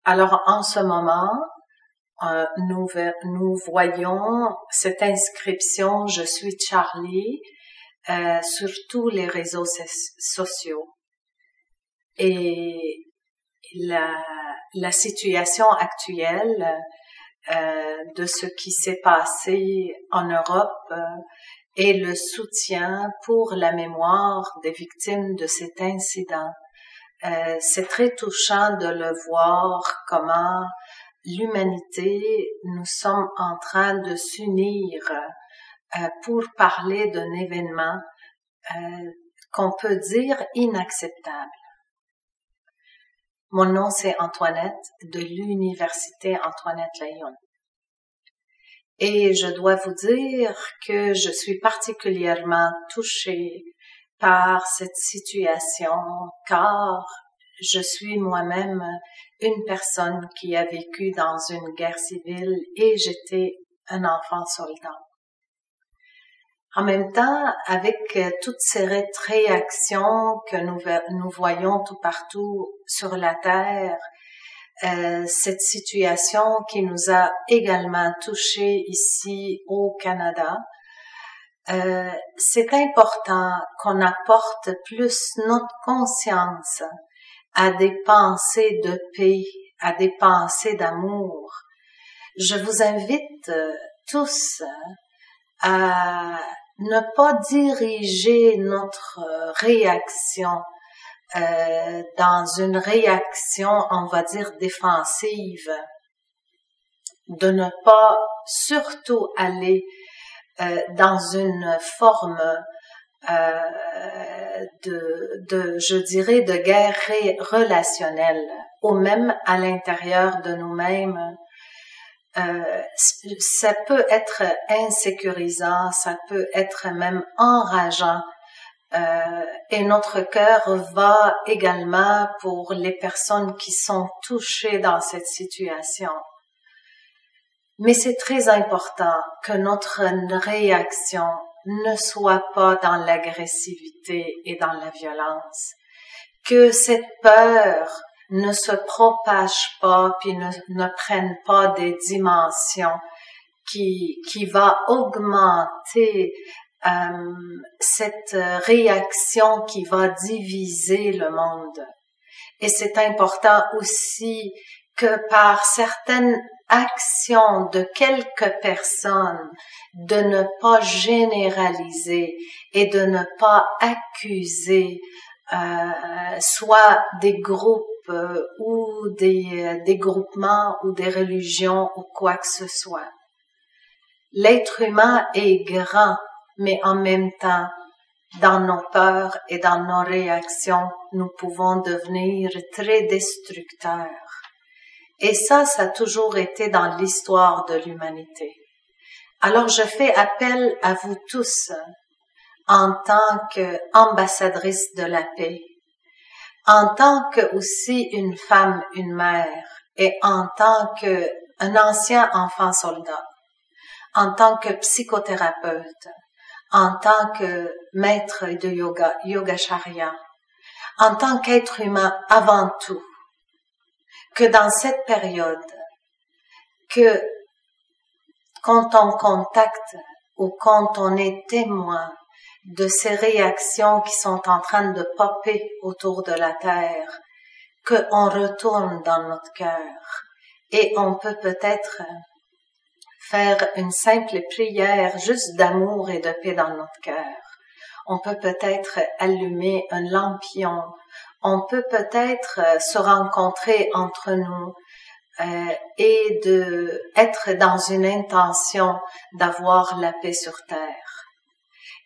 Alors, en ce moment, nous voyons cette inscription « Je suis Charlie » sur tous les réseaux sociaux. Et la situation actuelle de ce qui s'est passé en Europe et le soutien pour la mémoire des victimes de cet incident. C'est très touchant de le voir comment l'humanité, nous sommes en train de s'unir pour parler d'un événement qu'on peut dire inacceptable. Mon nom, c'est Antoinette de l'Université Antoinette Layon. Et je dois vous dire que je suis particulièrement touchée par cette situation, car je suis moi-même une personne qui a vécu dans une guerre civile et j'étais un enfant soldat. En même temps, avec toutes ces réactions que nous voyons tout partout sur la Terre, cette situation qui nous a également touchés ici au Canada, c'est important qu'on apporte plus notre conscience à des pensées de paix, à des pensées d'amour. Je vous invite tous à ne pas diriger notre réaction dans une réaction, on va dire, défensive, de ne pas surtout aller dans une forme je dirais, de guerre relationnelle, ou même à l'intérieur de nous-mêmes. Ça peut être insécurisant, ça peut être même enrageant, et notre cœur va également pour les personnes qui sont touchées dans cette situation. Mais c'est très important que notre réaction ne soit pas dans l'agressivité et dans la violence, que cette peur ne se propage pas puis ne prenne pas des dimensions qui va augmenter cette réaction qui va diviser le monde. Et c'est important aussi que par certaines actions de quelques personnes, de ne pas généraliser et de ne pas accuser soit des groupes ou des groupements ou des religions ou quoi que ce soit. L'être humain est grand, mais en même temps, dans nos peurs et dans nos réactions, nous pouvons devenir très destructeurs. Et ça a toujours été dans l'histoire de l'humanité. Alors je fais appel à vous tous, en tant qu'ambassadrice de la paix, en tant que aussi une femme, une mère, et en tant qu'un ancien enfant soldat, en tant que psychothérapeute, en tant que maître de yoga, Yogacharya, en tant qu'être humain avant tout, que dans cette période, que quand on contacte ou quand on est témoin de ces réactions qui sont en train de popper autour de la Terre, qu'on retourne dans notre cœur et on peut peut-être faire une simple prière juste d'amour et de paix dans notre cœur. On peut peut-être allumer un lampion. On peut peut-être se rencontrer entre nous et être dans une intention d'avoir la paix sur terre.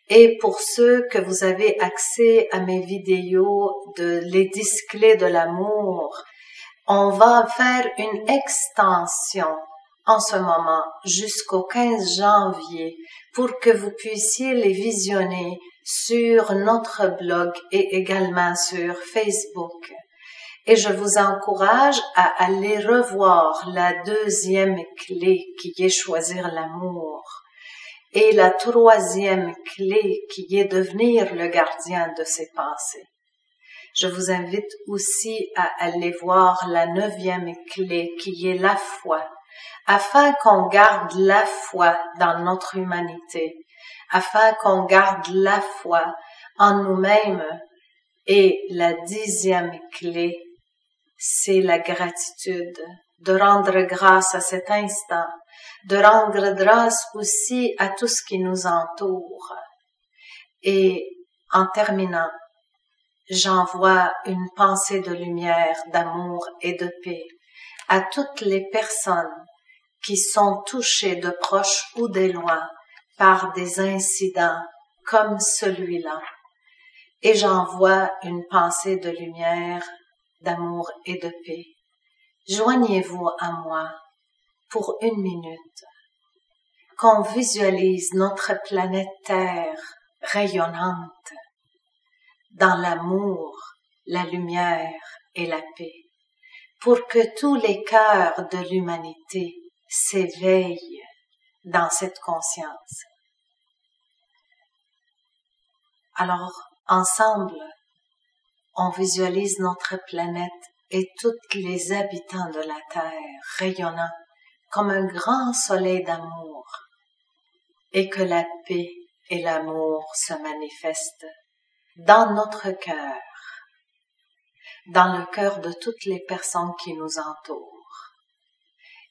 Et pour ceux que vous avez accès à mes vidéos de les 10 clés de l'amour, on va faire une extension en ce moment jusqu'au 15 janvier pour que vous puissiez les visionner sur notre blog et également sur Facebook. Et je vous encourage à aller revoir la deuxième clé qui est choisir l'amour et la troisième clé qui est devenir le gardien de ses pensées. Je vous invite aussi à aller voir la 9e clé qui est la foi, afin qu'on garde la foi dans notre humanité, afin qu'on garde la foi en nous-mêmes. Et la 10e clé, c'est la gratitude, de rendre grâce à cet instant, de rendre grâce aussi à tout ce qui nous entoure. Et en terminant, j'envoie une pensée de lumière, d'amour et de paix à toutes les personnes qui sont touchées de proche ou de loin par des incidents comme celui-là. Et j'envoie une pensée de lumière, d'amour et de paix. Joignez-vous à moi pour 1 minute, qu'on visualise notre planète Terre rayonnante dans l'amour, la lumière et la paix, pour que tous les cœurs de l'humanité s'éveillent dans cette conscience. Alors, ensemble, on visualise notre planète et tous les habitants de la Terre rayonnant comme un grand soleil d'amour, et que la paix et l'amour se manifestent dans notre cœur, dans le cœur de toutes les personnes qui nous entourent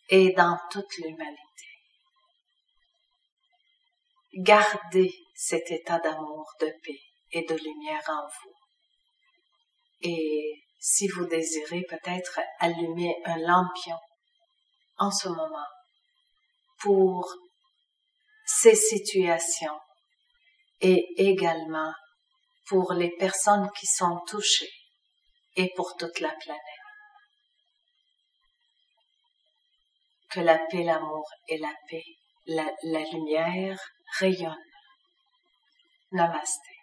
et dans toute l'humanité. Gardez cet état d'amour, de paix et de lumière en vous. Et si vous désirez peut-être allumer un lampion en ce moment pour ces situations et également pour les personnes qui sont touchées et pour toute la planète. Que la paix, l'amour et la paix, la lumière rayonnent. Namasté.